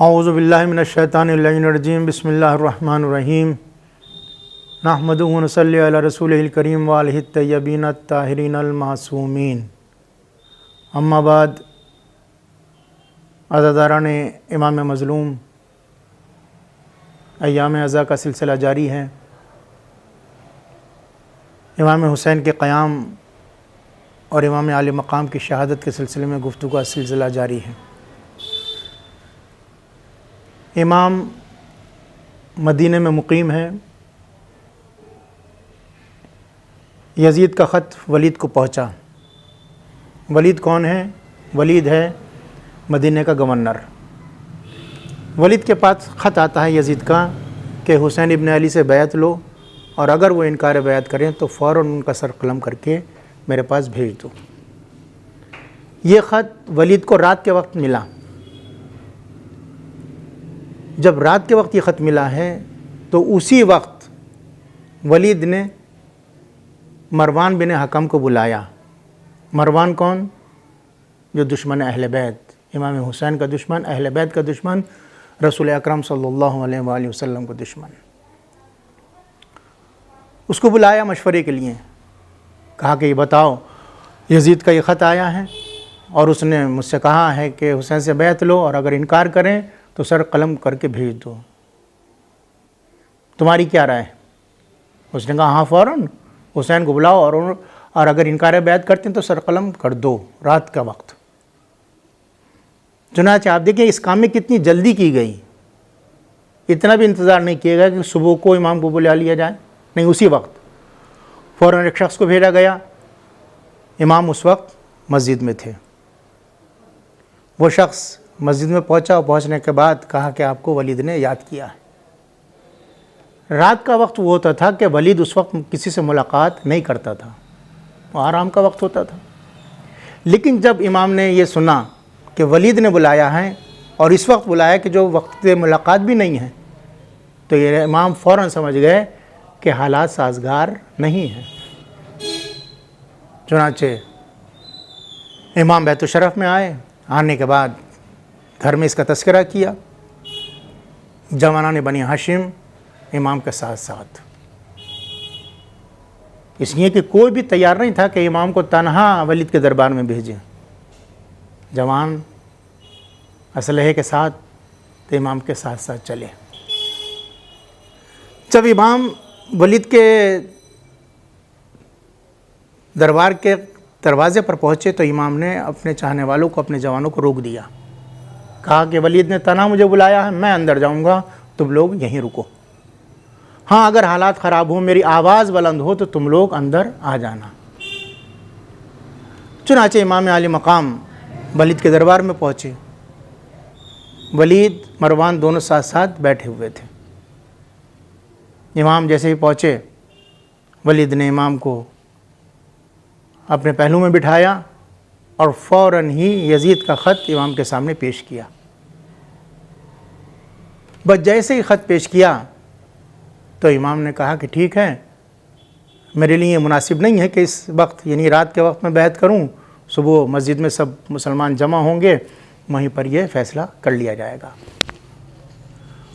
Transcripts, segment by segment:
اعوذ باللہ من الشیطان اللعین الرجیم بسم اللہ الرحمن الرحیم نحمدہ و نصلی علی رسولہ الکریم وآلہ الطیبین الطاہرین المعصومین اما بعد، عزاداران امام مظلوم، ایام عزا کا سلسلہ جاری ہے۔ امام حسین کے قیام اور امام عالی مقام کی شہادت کے سلسلے میں گفتگو کا سلسلہ جاری ہے۔ امام مدینہ میں مقیم ہے۔ یزید کا خط ولید کو پہنچا۔ ولید کون ہے؟ ولید ہے مدینہ کا گورنر۔ ولید کے پاس خط آتا ہے یزید کا کہ حسین ابن علی سے بیعت لو، اور اگر وہ انکار بیعت کریں تو فوراً ان کا سر قلم کر کے میرے پاس بھیج دو۔ یہ خط ولید کو رات کے وقت ملا۔ جب رات کے وقت یہ خط ملا ہے تو اسی وقت ولید نے مروان بن حکم کو بلایا۔ مروان کون؟ جو دشمن اہل بیت، امام حسین کا دشمن، اہل بیت کا دشمن، رسول اکرم صلی اللہ علیہ وآلہ وسلم کا دشمن۔ اس کو بلایا مشورے کے لیے، کہا کہ یہ بتاؤ، یزید کا یہ خط آیا ہے اور اس نے مجھ سے کہا ہے کہ حسین سے بیعت لو، اور اگر انکار کریں تو سر قلم کر کے بھیج دو، تمہاری کیا رائے؟ اس نے کہا ہاں، فوراً حسین کو بلاؤ، اور اگر انکار بیعت کرتے ہیں تو سر قلم کر دو رات کا وقت۔ چنانچہ آپ دیکھیں اس کام میں کتنی جلدی کی گئی۔ اتنا بھی انتظار نہیں کیا گیا کہ صبح کو امام کو بلا لیا جائے، نہیں، اسی وقت فوراً ایک شخص کو بھیجا گیا۔ امام اس وقت مسجد میں تھے۔ وہ شخص مسجد میں پہنچا، اور پہنچنے کے بعد کہا کہ آپ کو ولید نے یاد کیا ہے۔ رات کا وقت وہ ہوتا تھا کہ ولید اس وقت کسی سے ملاقات نہیں کرتا تھا، وہ آرام کا وقت ہوتا تھا۔ لیکن جب امام نے یہ سنا کہ ولید نے بلایا ہے اور اس وقت بلایا کہ جو وقت ملاقات بھی نہیں ہے، تو یہ امام فوراً سمجھ گئے کہ حالات سازگار نہیں ہیں۔ چنانچہ امام بیت الشرف میں آئے۔ آنے کے بعد گھر میں اس کا تذکرہ کیا۔ جوانان بنی ہاشم امام کے ساتھ ساتھ، اس لیے کہ کوئی بھی تیار نہیں تھا کہ امام کو تنہا ولید کے دربار میں بھیجیں۔ جوان اسلحے کے ساتھ امام کے ساتھ ساتھ چلے۔ جب امام ولید کے دربار کے دروازے پر پہنچے تو امام نے اپنے چاہنے والوں کو، اپنے جوانوں کو روک دیا۔ کہا کہ ولید نے تنہا مجھے بلایا ہے، میں اندر جاؤں گا، تم لوگ یہیں رکو۔ ہاں، اگر حالات خراب ہوں، میری آواز بلند ہو تو تم لوگ اندر آ جانا۔ چنانچہ امام عالی مقام ولید کے دربار میں پہنچے۔ ولید، مروان دونوں ساتھ ساتھ بیٹھے ہوئے تھے۔ امام جیسے ہی پہنچے، ولید نے امام کو اپنے پہلو میں بٹھایا اور فوراً ہی یزید کا خط امام کے سامنے پیش کیا۔ بس جیسے ہی خط پیش کیا تو امام نے کہا کہ ٹھیک ہے، میرے لیے مناسب نہیں ہے کہ اس وقت، یعنی رات کے وقت میں بیعت کروں۔ صبح مسجد میں سب مسلمان جمع ہوں گے، وہیں پر یہ فیصلہ کر لیا جائے گا۔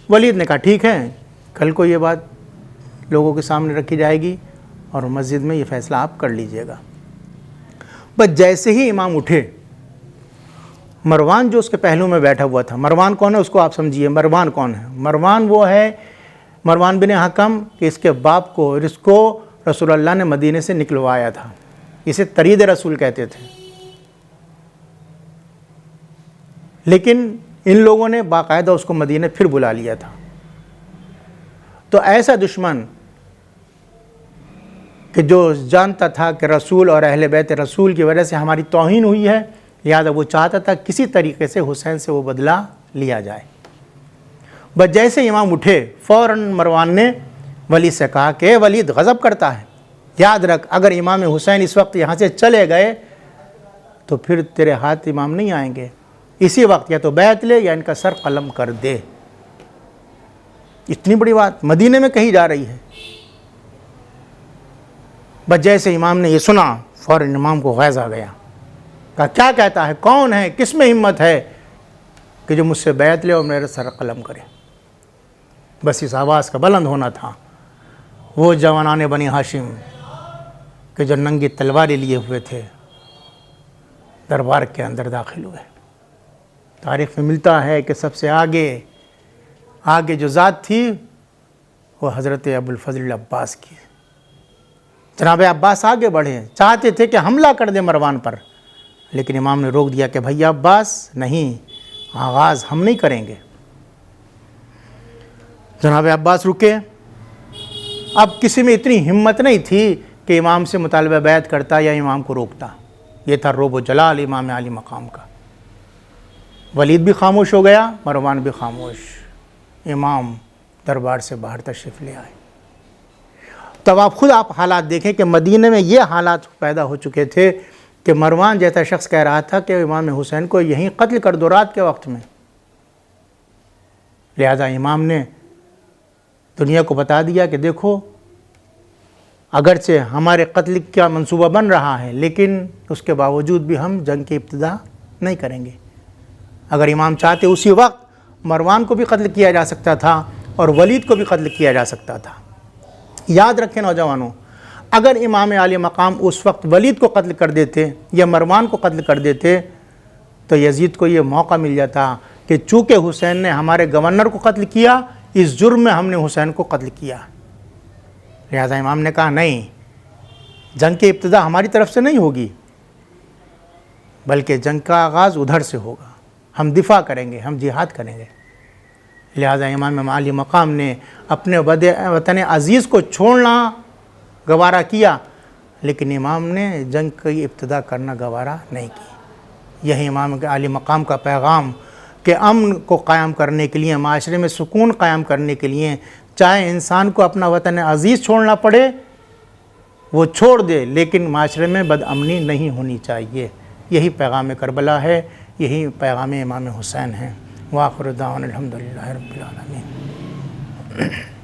ولید نے کہا ٹھیک ہے، کل کو یہ بات لوگوں کے سامنے رکھی جائے گی اور مسجد میں یہ فیصلہ آپ کر لیجئے گا۔ بس جیسے ہی امام اٹھے، مروان جو اس کے پہلو میں بیٹھا ہوا تھا، مروان کون ہے اس کو آپ سمجھیے۔ مروان کون ہے؟ مروان وہ ہے مروان بن حکم، کہ اس کے باپ کو اور اس کو رسول اللہ نے مدینے سے نکلوایا تھا۔ اسے طرید رسول کہتے تھے۔ لیکن ان لوگوں نے باقاعدہ اس کو مدینے پھر بلا لیا تھا۔ تو ایسا دشمن کہ جو جانتا تھا کہ رسول اور اہل بیت رسول کی وجہ سے ہماری توہین ہوئی ہے، لہٰذا وہ چاہتا تھا کسی طریقے سے حسین سے وہ بدلہ لیا جائے۔ بس جیسے امام اٹھے، فوراً مروان نے ولید سے کہا کہ اے ولید، غضب کرتا ہے، یاد رکھ اگر امام حسین اس وقت یہاں سے چلے گئے تو پھر تیرے ہاتھ امام نہیں آئیں گے، اسی وقت یا تو بیعت لے یا ان کا سر قلم کر دے۔ اتنی بڑی بات مدینے میں کہی جا رہی ہے۔ بس جیسے امام نے یہ سنا، فوراً امام کو غیظ آ گیا۔ کہا کیا کہتا ہے، کون ہے، کس میں ہمت ہے کہ جو مجھ سے بیعت لے اور میرے سر قلم کرے. بس اس آواز کا بلند ہونا تھا. وہ جوانان بنی ہاشم کہ جو ننگی تلواریں لیے ہوئے تھے دربار کے اندر داخل ہوئے. تاریخ میں ملتا ہے کہ سب سے آگے جو ذات تھی وہ حضرت ابوالفضل عباس کی. جناب عباس آگے بڑھے, چاہتے تھے کہ حملہ کر دیں مروان پر, لیکن امام نے روک دیا کہ بھیا عباس نہیں, آغاز ہم نہیں کریں گے. جناب عباس رکے. اب کسی میں اتنی ہمت نہیں تھی کہ امام سے مطالبہ بیعت کرتا یا امام کو روکتا. یہ تھا روب و جلال امام علی مقام کا. ولید بھی خاموش ہو گیا, مروان بھی خاموش. امام دربار سے باہر تشریف لے آئے. تب آپ حالات دیکھیں کہ مدینہ میں یہ حالات پیدا ہو چکے تھے کہ مروان جیسا شخص کہہ رہا تھا کہ امام حسین کو یہیں قتل کر دو رات کے وقت میں. لہذا امام نے دنیا کو بتا دیا کہ دیکھو اگرچہ ہمارے قتل کا منصوبہ بن رہا ہے, لیکن اس کے باوجود بھی ہم جنگ کی ابتدا نہیں کریں گے. اگر امام چاہتے اسی وقت مروان کو بھی قتل کیا جا سکتا تھا اور ولید کو بھی قتل کیا جا سکتا تھا. یاد رکھیں نوجوانوں, اگر امام عالی مقام اس وقت ولید کو قتل کر دیتے یا مروان کو قتل کر دیتے تو یزید کو یہ موقع مل جاتا کہ چونکہ حسین نے ہمارے گورنر کو قتل کیا, اس جرم میں ہم نے حسین کو قتل کیا. لہذا امام نے کہا نہیں, جنگ کی ابتدا ہماری طرف سے نہیں ہوگی, بلکہ جنگ کا آغاز ادھر سے ہوگا. ہم دفاع کریں گے, ہم جہاد کریں گے. لہذا امام عالی مقام نے اپنے وطن عزیز کو چھوڑنا گوارا کیا, لیکن امام نے جنگ کی ابتدا کرنا گوارا نہیں کی. یہی امام عالی مقام کا پیغام کہ امن کو قائم کرنے کے لیے, معاشرے میں سکون قائم کرنے کے لیے, چاہے انسان کو اپنا وطن عزیز چھوڑنا پڑے وہ چھوڑ دے, لیکن معاشرے میں بد امنی نہیں ہونی چاہیے. یہی پیغام کربلا ہے, یہی پیغام امام حسین ہے. وآخر دعوانا الحمدللہ رب العالمین.